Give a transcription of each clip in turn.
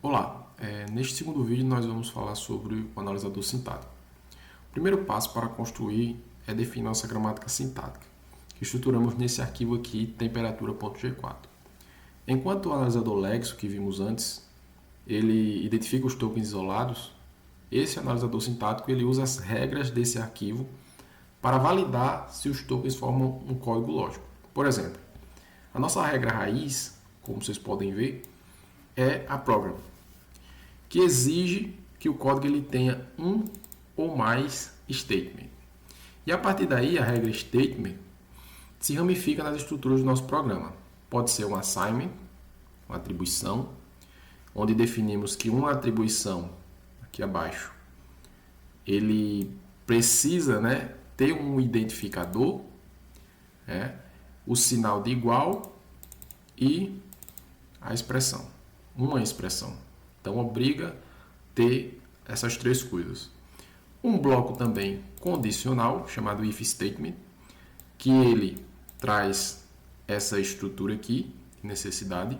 Olá, neste segundo vídeo nós vamos falar sobre o analisador sintático. O primeiro passo para construir é definir nossa gramática sintática, que estruturamos nesse arquivo aqui, temperatura.g4. Enquanto o analisador Lexo, que vimos antes, ele identifica os tokens isolados, esse analisador sintático ele usa as regras desse arquivo para validar se os tokens formam um código lógico. Por exemplo, a nossa regra raiz, como vocês podem ver, é a program, que exige que o código ele tenha um ou mais statement. E a partir daí, a regra statement se ramifica nas estruturas do nosso programa. Pode ser um assignment, uma atribuição, onde definimos que uma atribuição, aqui abaixo, ele precisa, ter um identificador, o sinal de igual e a expressão, uma expressão. Então, obriga a ter essas três coisas. Um bloco também condicional, chamado if statement, que ele traz essa estrutura aqui, necessidade,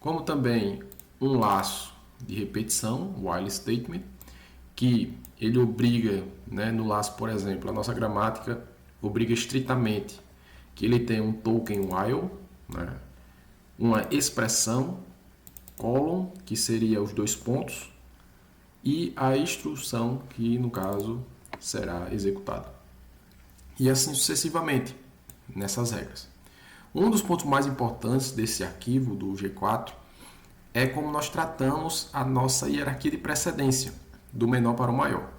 como também um laço de repetição, while statement, que ele obriga, no laço, por exemplo, a nossa gramática obriga estritamente que ele tenha um token while, uma expressão, colon, que seria os dois pontos, e a instrução, que no caso será executada. E assim sucessivamente, nessas regras. Um dos pontos mais importantes desse arquivo, do G4, é como nós tratamos a nossa hierarquia de precedência, do menor para o maior.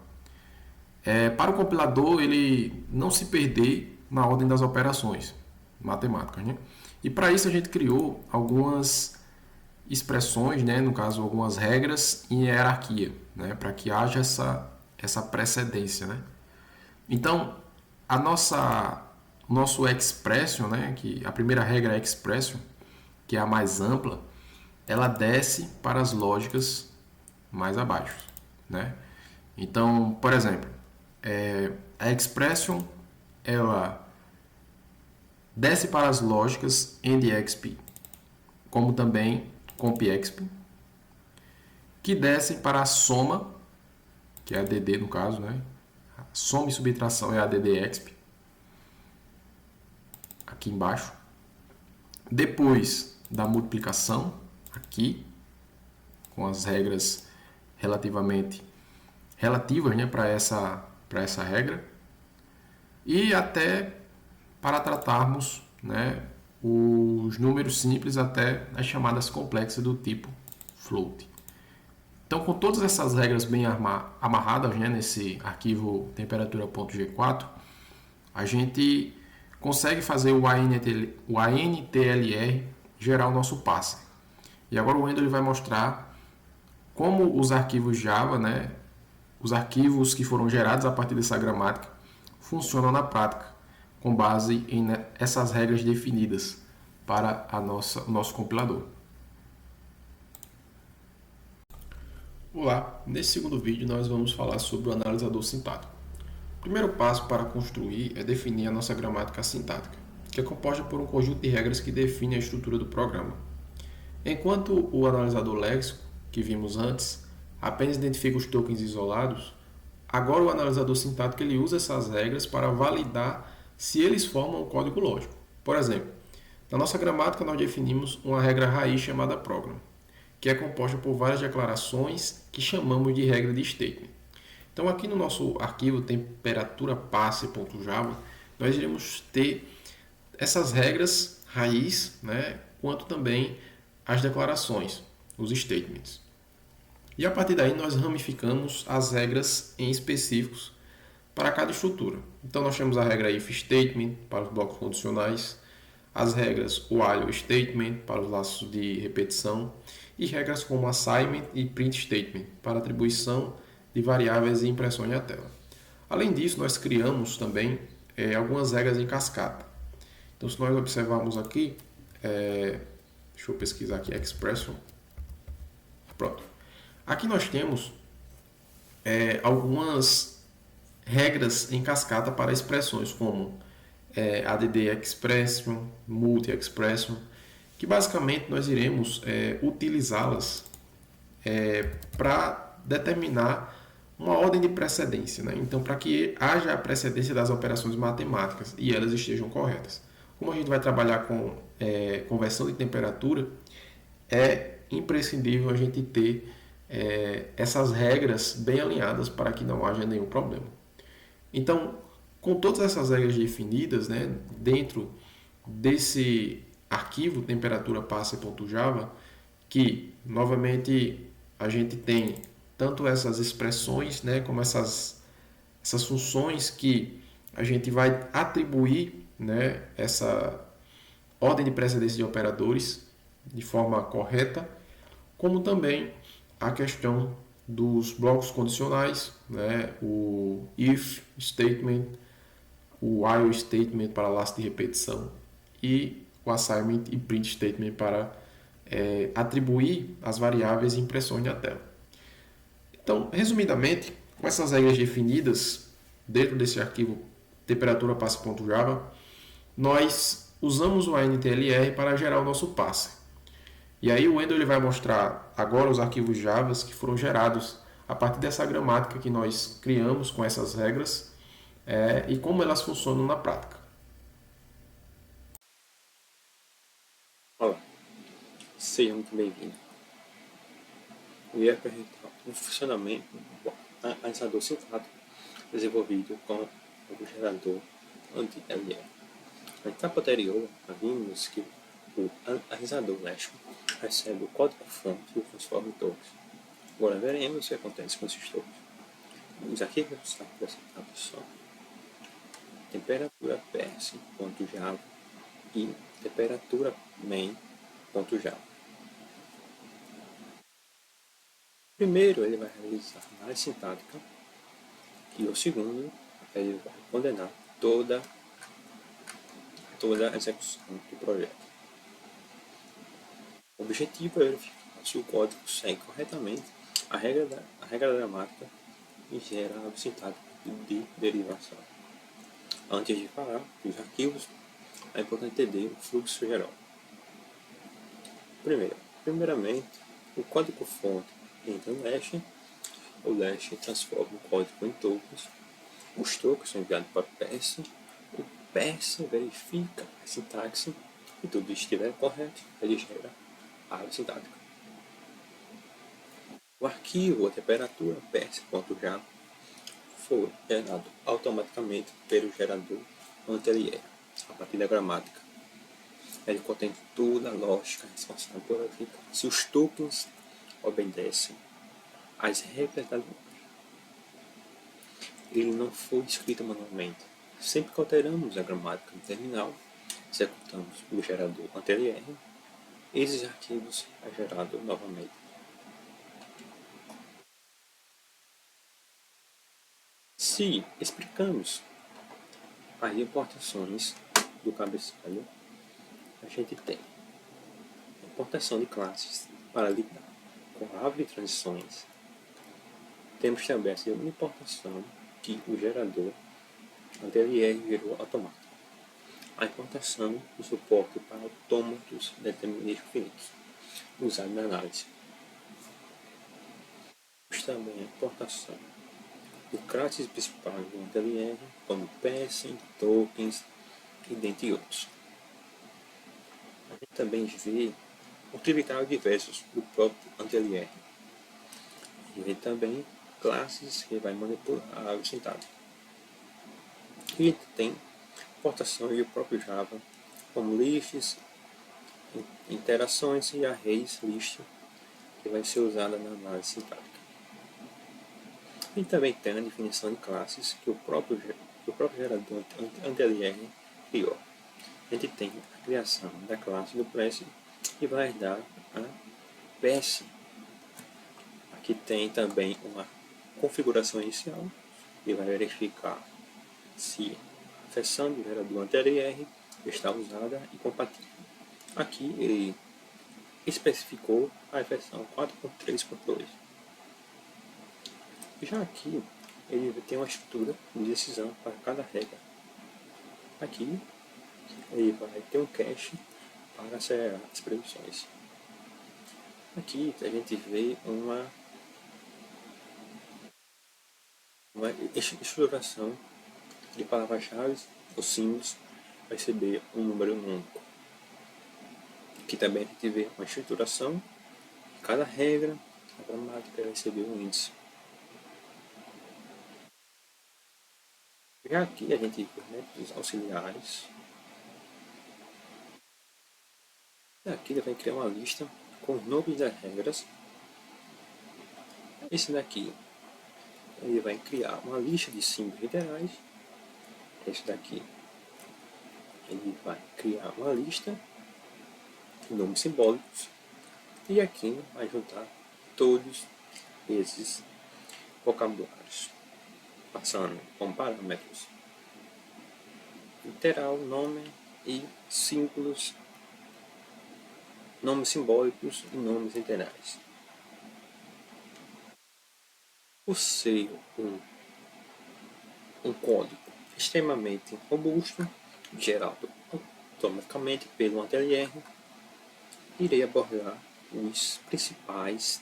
Para o compilador, ele não se perder na ordem das operações matemáticas. E para isso a gente criou algumas expressões, no caso algumas regras em hierarquia, para que haja essa precedência. Então, nosso expression, que a primeira regra é expression, que é a mais ampla, ela desce para as lógicas mais abaixo. Então, por exemplo, a expression ela desce para as lógicas AND-EXP, como também COMP-EXP, que descem para a soma, que é a DD no caso, a soma e subtração é a DD-EXP, aqui embaixo. Depois da multiplicação, aqui, com as regras relativas para essa regra, e até para tratarmos os números simples até as chamadas complexas do tipo float. Então, com todas essas regras bem amarradas nesse arquivo temperatura.g4, a gente consegue fazer o ANTLR gerar o nosso passe. E agora o Wendel vai mostrar como os arquivos Java, os arquivos que foram gerados a partir dessa gramática, funcionam na prática, com base em essas regras definidas para o nosso compilador. Olá, nesse segundo vídeo nós vamos falar sobre o analisador sintático. O primeiro passo para construir é definir a nossa gramática sintática, que é composta por um conjunto de regras que define a estrutura do programa. Enquanto o analisador léxico, que vimos antes, apenas identifica os tokens isolados, agora o analisador sintático ele usa essas regras para validar se eles formam um código lógico. Por exemplo, na nossa gramática nós definimos uma regra raiz chamada program, que é composta por várias declarações que chamamos de regra de statement. Então aqui no nosso arquivo temperatura-passe.java, nós iremos ter essas regras raiz, quanto também as declarações, os statements. E a partir daí nós ramificamos as regras em específicos para cada estrutura. Então nós temos a regra if statement para os blocos condicionais, as regras while statement para os laços de repetição e regras como assignment e print statement para atribuição de variáveis e impressões na tela. Além disso, nós criamos também algumas regras em cascata. Então se nós observarmos aqui, deixa eu pesquisar aqui, expression. Pronto. Aqui nós temos algumas regras em cascata para expressões como add expression, multi expression, que basicamente nós iremos utilizá-las para determinar uma ordem de precedência, né? Então, para que haja a precedência das operações matemáticas e elas estejam corretas. Como a gente vai trabalhar com conversão de temperatura, é imprescindível a gente ter essas regras bem alinhadas para que não haja nenhum problema. Então, com todas essas regras definidas, né, dentro desse arquivo temperatura passa.java, que novamente a gente tem tanto essas expressões, né, como essas funções que a gente vai atribuir, né, essa ordem de precedência de operadores de forma correta, como também a questão dos blocos condicionais, né, o if statement, o while statement para laço de repetição e o assignment e print statement para atribuir as variáveis e impressões na tela. Então, resumidamente, com essas regras definidas dentro desse arquivo temperatura passe.java, nós usamos o ANTLR para gerar o nosso passe. E aí o Wendel ele vai mostrar agora os arquivos Java que foram gerados a partir dessa gramática que nós criamos com essas regras e como elas funcionam na prática. Olá, seja muito bem-vindo. Eu ia apresentar um funcionamento do analisador sintático desenvolvido com o gerador ANTLR. Na etapa anterior, vimos que o analisador léxico recebe o código-fonte e o transforma em tokens. Agora veremos o que acontece com esses tokens. Os arquivos dessa etapa são temperatura ps.java e temperatura main.java. Primeiro, ele vai realizar análise sintática e o segundo, ele vai condenar toda a execução do projeto. O objetivo é verificar se o código segue corretamente a regra da gramática e gera a sintática de derivação. Antes de falar dos arquivos, é importante entender o fluxo geral. Primeiramente, o código-fonte entra no hash, o hash transforma o código em tokens, os tokens são enviados para o PS, o PS verifica a sintaxe e tudo estiver correto, ele gera a área sintática. O arquivo a temperatura ps.java foi gerado automaticamente pelo gerador ANTLR, a partir da gramática. Ele contém toda a lógica responsável por verificar se os tokens obedecem às regras da linguagem. Ele não foi escrito manualmente. Sempre que alteramos a gramática no terminal, executamos o gerador ANTLR, esses arquivos é gerado novamente. Se explicamos as importações do cabeçalho, a gente tem a importação de classes para lidar com a árvore de transições. Temos também a importação que o gerador ANTLR gerou automático. A importação do suporte para autômatos deterministas finitos, usado na análise. Temos também a importação do classes principal do ANTLR, como PS, tokens e dentre outros. A gente também vê utilitários diversos do próprio ANTLR. E vê também classes que vai manipular a árvore sintática. E a gente tem importações do próprio Java, como lists, interações e arrays list, que vai ser usada na análise sintática. E também tem a definição de classes que o próprio gerador ANTLR criou. A gente tem a criação da classe do Press e vai dar a PS. Aqui tem também uma configuração inicial e vai verificar se a versão do gerador ANTLR está usada e compatível. Aqui ele especificou a versão 4.3.2. Já aqui ele tem uma estrutura de decisão para cada regra. Aqui ele vai ter um cache para acelerar as predições. Aqui a gente vê uma estruturação de palavras-chave ou símbolos vai receber um número único. Aqui também a gente vê uma estruturação de cada regra, a gramática vai receber um índice. Já aqui a gente vê métodos auxiliares. E aqui ele vai criar uma lista com os nomes das regras. Esse daqui ele vai criar uma lista de símbolos literais. Esse daqui ele vai criar uma lista de nomes simbólicos. E aqui vai juntar todos esses vocabulários, passando com parâmetros literal, nome e símbolos, nomes simbólicos e nomes literais. Por ser um código extremamente robusto, gerado automaticamente pelo ANTLR, irei abordar os principais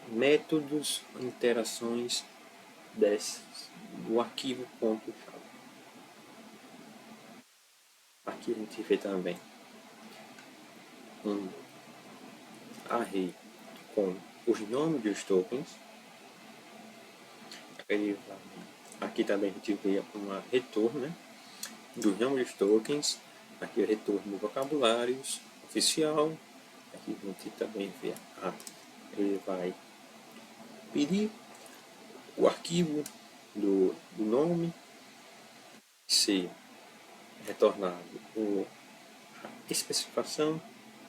métodos, interações do arquivo .java. Aqui a gente vê também um array com os nomes dos tokens. Aqui também a gente vê uma retorno, né, dos nomes dos tokens. Aqui o retorno de vocabulários oficial. Aqui a gente também vê ele vai pedir o arquivo do nome, ser retornado a especificação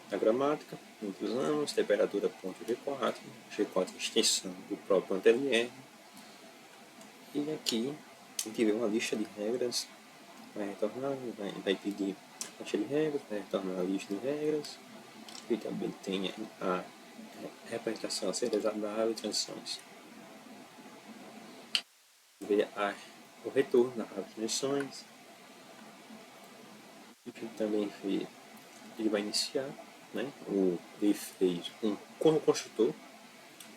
da gramática, muitos anos, temperatura .g4, G4 extensão do próprio ANTLR. E aqui a gente vê uma lista de regras, vai retornar, vai pedir a lista de regras, vai retornar a lista de regras, e também tem a representação serializada e transições. Ver o retorno das transições. E também vê, ele vai iniciar, né? Ele fez como construtor,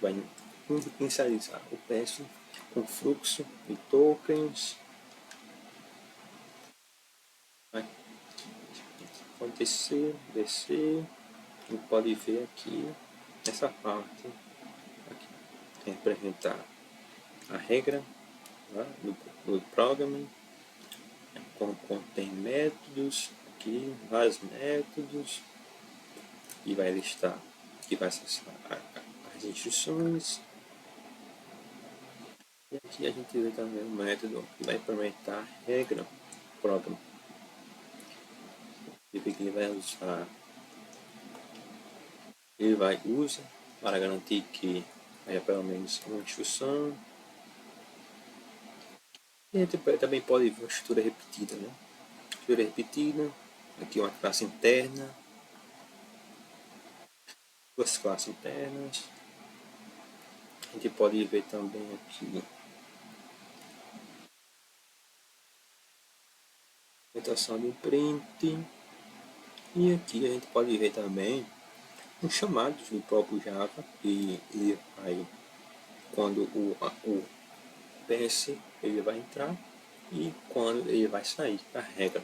vai inicializar o peço com fluxo de tokens. Pode descer, e pode ver aqui essa parte aqui, tem que apresentar a regra, tá, do programming, contém métodos, aqui vários métodos, e vai listar, que vai acessar as instruções. E aqui a gente vê também o método que vai implementar a regra program. E que ele vai usar, ele vai usar para garantir que haya pelo menos uma instrução. E a gente também pode ver uma estrutura repetida, né? Estrutura repetida, aqui uma classe interna, duas classes internas. A gente pode ver também aqui implementação de print. E aqui a gente pode ver também os chamados do próprio Java, e ele vai, quando o PS ele vai entrar e quando ele vai sair da regra.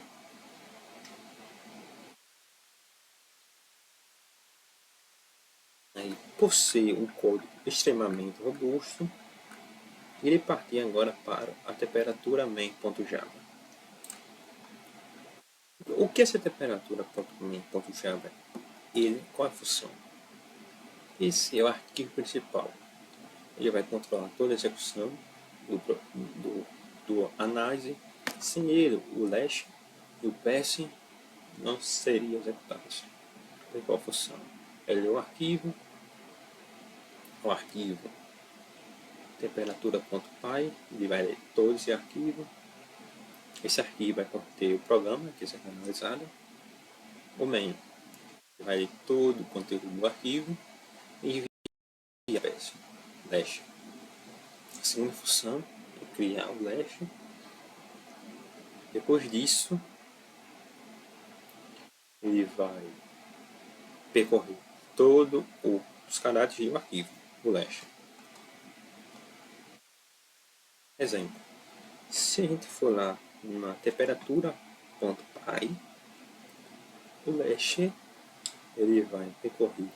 Aí, por ser um código extremamente robusto, irei partir agora para a temperatura main.java. O que é essa temperatura main.java? Qual é a função? Esse é o arquivo principal. Ele vai controlar toda a execução do análise. Sem ele, o Lash e o PS não seriam executados. Tem qual função? Ele é o arquivo temperatura.py, ele vai ler todo esse arquivo. Esse arquivo vai conter o programa que será analisado. O main vai ler todo o conteúdo do arquivo e envia peça. Lash. A segunda função é criar o Lash. Depois disso, ele vai percorrer todos os caracteres do arquivo, o leste. Exemplo, se a gente for lá na temperatura.py, o leste ele vai percorrer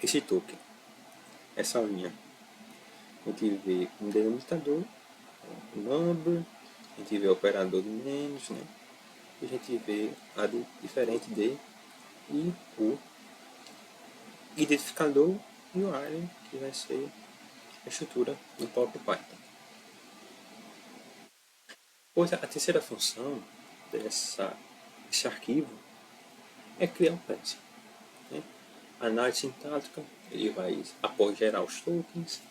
esse token, essa linha. A gente vê um delimitador, um number, a gente vê o operador de menos, né? E a gente vê a diferente de e o identificador e o alien, que vai ser a estrutura do próprio Python. Pois a terceira função desse arquivo é criar um PES. Né? A análise sintática, ele vai, após gerar os tokens,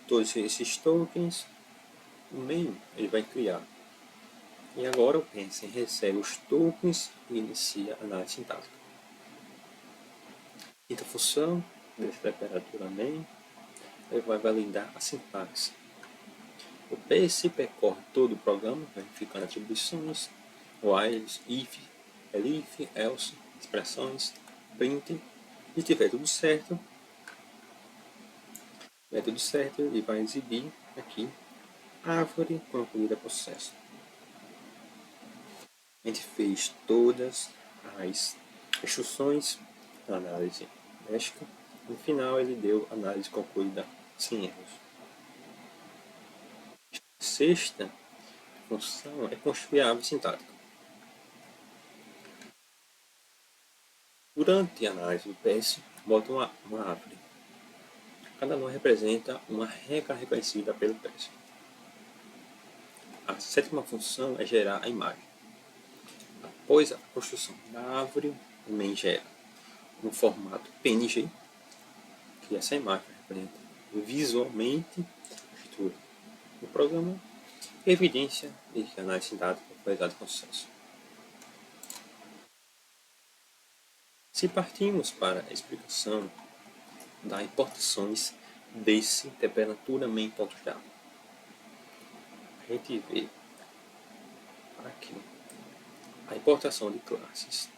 todos esses tokens, o main ele vai criar. E agora o Pensen recebe os tokens e inicia a análise sintática. Quinta função dessa temperatura main, ele vai validar a sintaxe. O PS percorre todo o programa, verificando atribuições, whiles, if, elif, else, expressões, print. Se tiver tudo certo, ele vai exibir aqui árvore concluída processo. A gente fez todas as instruções da análise métrica. No final, ele deu análise concluída sem erros. A sexta função é construir a árvore sintática. Durante a análise do PS, bota uma árvore. Cada nó representa uma regra reconhecida pelo PS. A sétima função é gerar a imagem. Após a construção da árvore, também gera no formato PNG, que essa imagem representa visualmente a estrutura do programa, evidência de que a análise sintática foi realizada com sucesso. Se partimos para a explicação das importações desse temperatura main.java, a gente vê aqui a importação de classes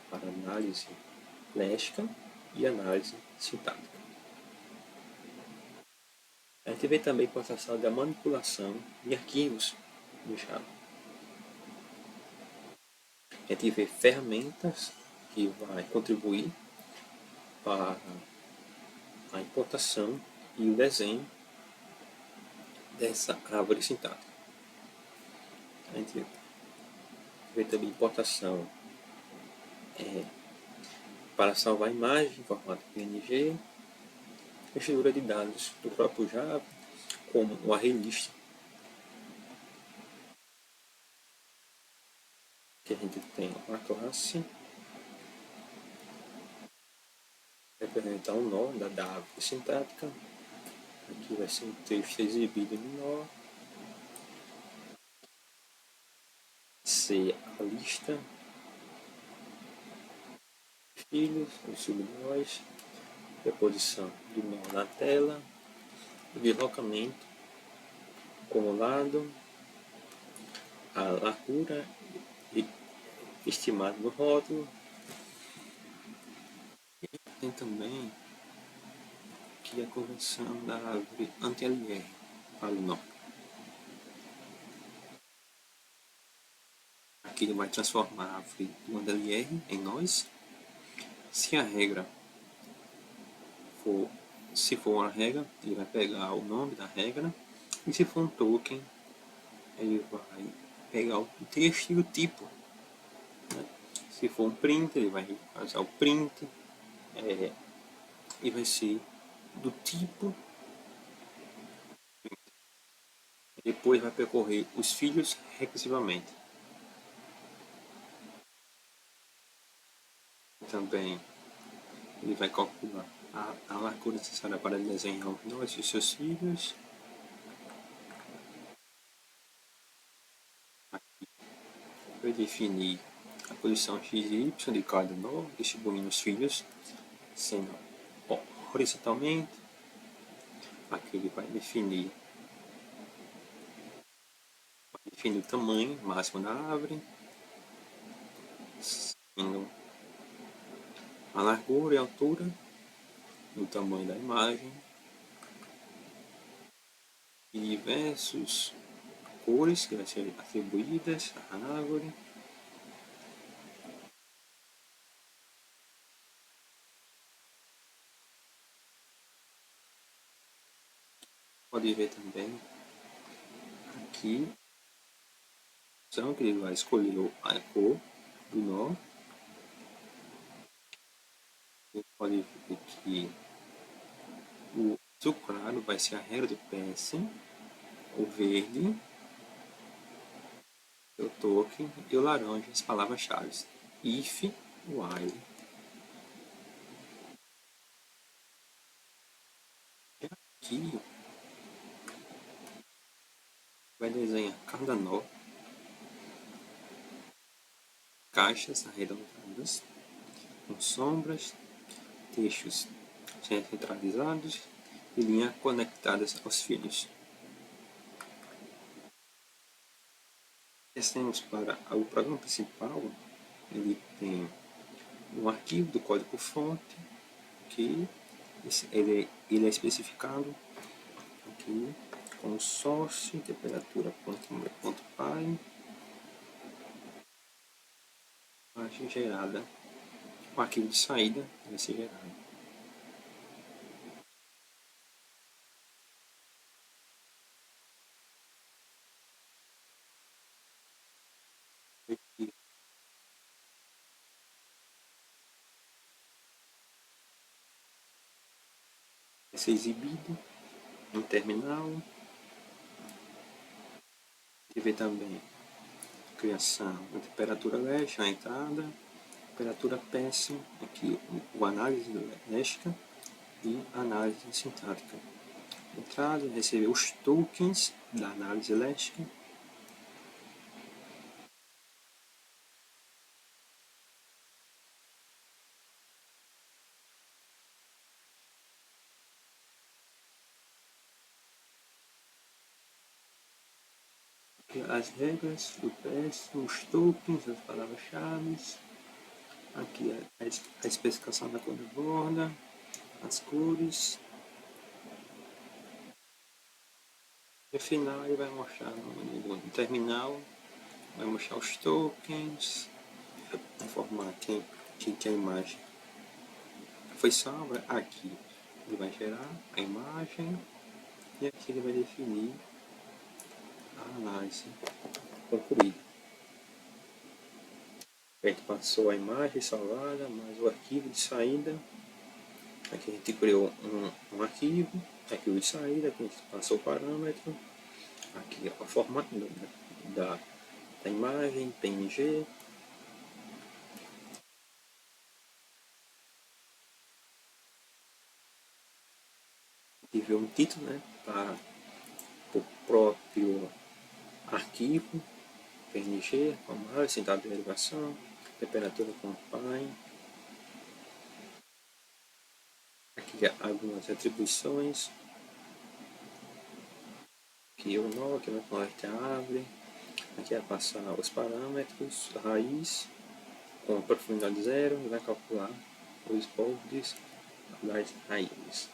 para análise léxica e análise sintática. A gente vê também a importação da manipulação de arquivos no Java. A gente vê ferramentas que vai contribuir para a importação e o desenho dessa árvore sintática. A gente vê também importação para salvar imagem em formato PNG, estrutura de dados do próprio Java, como o ArrayList, que a gente tem uma classe representar um nó da árvore sintática. Aqui vai ser um texto exibido no nó, ser a lista de filhos, os subnós, reposição do nó na tela, deslocamento como lado, a largura estimada no rótulo. E tem também aqui a conversão da árvore anti-LR para o nó. Aqui ele vai transformar a árvore do anti-LR em nós. Se a regra for, se for uma regra, ele vai pegar o nome da regra. E se for um token, ele vai pegar o texto e o tipo. Né? Se for um print, ele vai usar o print. E vai ser do tipo. Depois vai percorrer os filhos recursivamente. Também ele vai calcular a largura necessária para desenhar os nós e seus filhos. Aqui vai definir a posição x e y de cada nó, distribuindo os filhos, sendo horizontalmente. Aqui ele vai definir o tamanho máximo da árvore, definindo a largura e a altura, o tamanho da imagem, e diversas cores que vão ser atribuídas à árvore. Pode ver também aqui que ele vai escolher a cor do nó. Você pode ver que o azul claro vai ser a regra do PS, o verde, o token, e o laranja, as palavras-chave. If, while. Aqui vai desenhar cada nó, caixas arredondadas, com sombras, textos centralizados e linhas conectadas aos fios. Descemos para o programa principal. Ele tem um arquivo do código-fonte, que ele é especificado aqui com source, temperatura.py, imagem gerada. O arquivo de saída vai ser gerado. Vai ser exibido no terminal. Você vê também a criação da temperatura leste na entrada, temperatura PS, aqui o análise léxica e análise sintática. Entrada, receber os tokens da análise léxica. As regras do PS, os tokens, as palavras-chave. Aqui a especificação da cor da borda, as cores. No final ele vai mostrar no terminal, vai mostrar os tokens, informar quem a imagem foi salva. Aqui ele vai gerar a imagem e aqui ele vai definir a análise concluída. A gente passou a imagem salvada, mais o arquivo de saída. Aqui a gente criou um arquivo de saída, aqui a gente passou o parâmetro. Aqui o formato da imagem, PNG. Tive um título, né, para o próprio arquivo, PNG, formato, sintaxe de derivação, temperatura.py. Aqui algumas atribuições. Aqui o nó, que vai conectar a árvore. Aqui vai passar os parâmetros, a raiz, com profundidade 0, e vai calcular os bordes das raízes.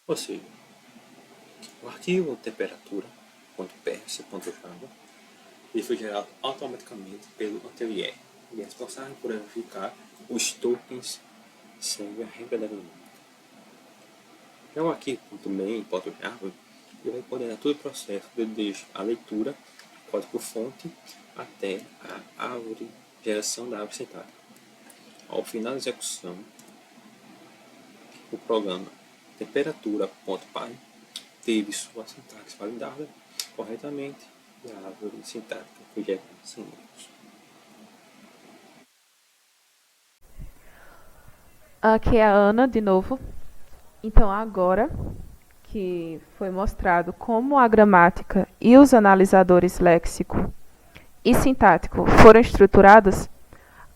Ou seja, o arquivo temperatura.ps.java ele foi gerado automaticamente pelo Atelier e é responsável por verificar os tokens sem a regra da dinâmica. Já o arquivo.main.java ele vai coordenar todo o processo desde a leitura, código-fonte, até a árvore, geração da árvore sintática. Ao final da execução, o programa temperatura.py teve sua sintaxe validada corretamente e a árvore sintática foi gerada sem erros. Aqui é a Ana de novo. Então agora que foi mostrado como a gramática e os analisadores léxico e sintático foram estruturados,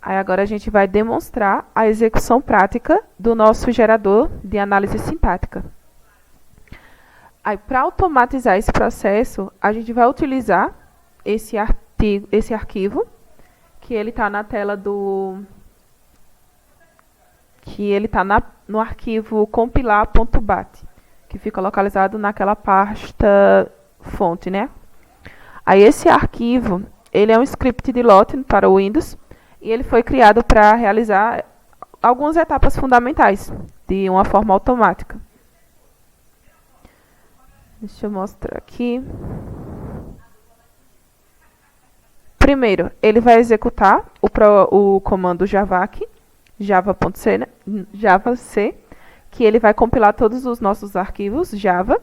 aí agora a gente vai demonstrar a execução prática do nosso gerador de análise sintática. Aí, para automatizar esse processo, a gente vai utilizar esse arquivo, que ele está na tela do... que ele está no arquivo compilar.bat, que fica localizado naquela pasta fonte, né? Aí esse arquivo, ele é um script de Lotte para o Windows, e ele foi criado para realizar algumas etapas fundamentais, de uma forma automática. Deixa eu mostrar aqui. Primeiro, ele vai executar o comando javac, java.c, né? Java.c, que ele vai compilar todos os nossos arquivos Java,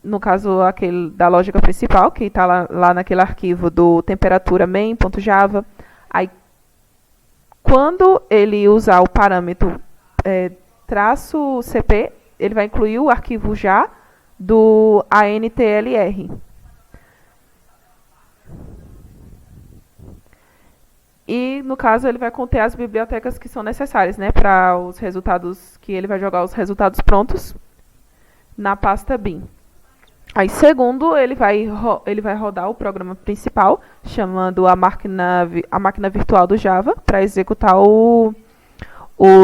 no caso aquele da lógica principal, que está lá naquele arquivo do temperatura main.java. Aí, quando ele usar o parâmetro -cp, ele vai incluir o arquivo já do ANTLR. E, no caso, ele vai conter as bibliotecas que são necessárias, né, para os resultados, que ele vai jogar os resultados prontos na pasta bin. Aí, segundo, ele vai rodar o programa principal, chamando a máquina virtual do Java, para executar o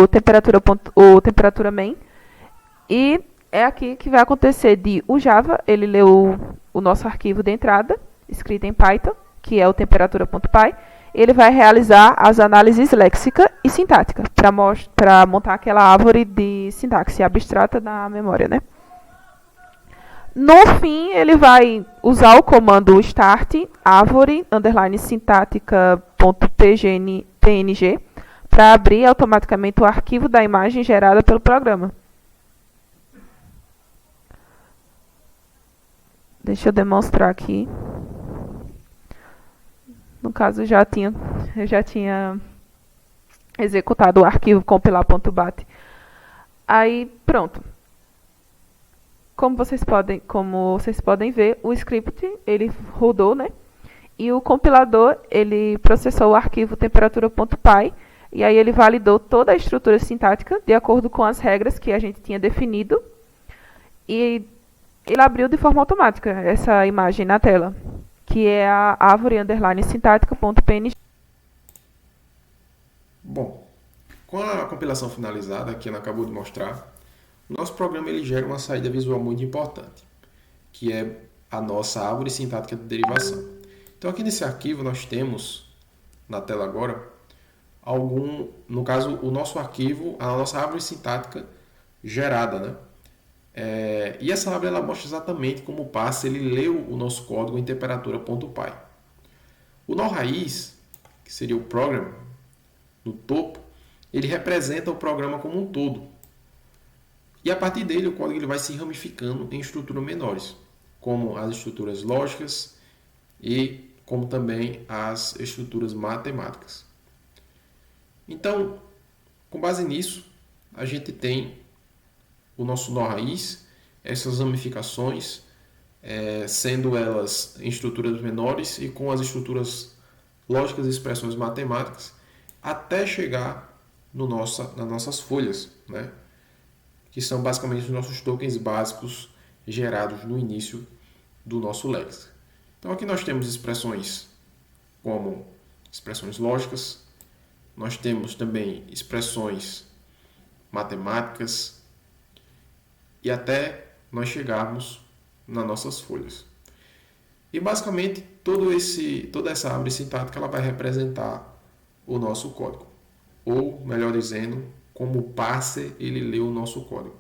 temperatura main. E é aqui que vai acontecer o Java, ele leu o nosso arquivo de entrada, escrito em Python, que é o temperatura.py. Ele vai realizar as análises léxica e sintática, para montar aquela árvore de sintaxe abstrata na memória, né? No fim, ele vai usar o comando start árvore _sintática.png para abrir automaticamente o arquivo da imagem gerada pelo programa. Deixa eu demonstrar aqui. No caso, eu já tinha executado o arquivo compilar.bat. Aí, pronto. Como vocês podem ver, o script ele rodou, né? E o compilador ele processou o arquivo temperatura.py e aí ele validou toda a estrutura sintática de acordo com as regras que a gente tinha definido e ele abriu de forma automática essa imagem na tela, que é a árvore _sintática.png. Bom, com a compilação finalizada, que Ana acabou de mostrar, o nosso programa ele gera uma saída visual muito importante, que é a nossa árvore sintática de derivação. Então aqui nesse arquivo nós temos, na tela agora, no caso, o nosso arquivo, a nossa árvore sintática gerada, né? E essa árvore ela mostra exatamente como o parser ele leu o nosso código em temperatura.py. O nó raiz, que seria o program, no topo, ele representa o programa como um todo. E a partir dele, o código ele vai se ramificando em estruturas menores, como as estruturas lógicas e como também as estruturas matemáticas. Então, com base nisso, a gente tem o nosso nó raiz, essas ramificações, sendo elas em estruturas menores e com as estruturas lógicas e expressões matemáticas, até chegar nas nossas folhas, né? Que são basicamente os nossos tokens básicos gerados no início do nosso léxico. Então aqui nós temos expressões como expressões lógicas, nós temos também expressões matemáticas e até nós chegarmos nas nossas folhas. E basicamente toda essa árvore sintática ela vai representar o nosso código, ou melhor dizendo, como o parser ele leu o nosso código.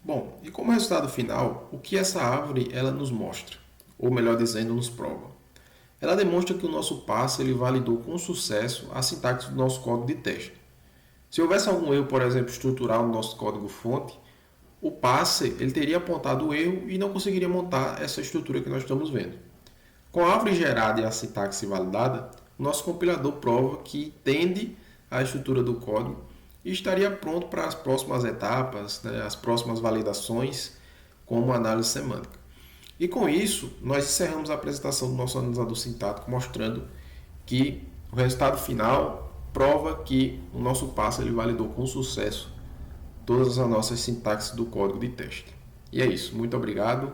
Bom, e como resultado final, o que essa árvore ela nos mostra? Ou melhor dizendo, nos prova? Ela demonstra que o nosso parser ele validou com sucesso a sintaxe do nosso código de teste. Se houvesse algum erro, por exemplo, estrutural no nosso código-fonte, o parser ele teria apontado o erro e não conseguiria montar essa estrutura que nós estamos vendo. Com a árvore gerada e a sintaxe validada, o nosso compilador prova que entende a estrutura do código e estaria pronto para as próximas etapas, né, as próximas validações, como análise semântica. E com isso, nós encerramos a apresentação do nosso analisador sintático, mostrando que o resultado final prova que o nosso passo ele validou com sucesso todas as nossas sintaxes do código de teste. E é isso. Muito obrigado.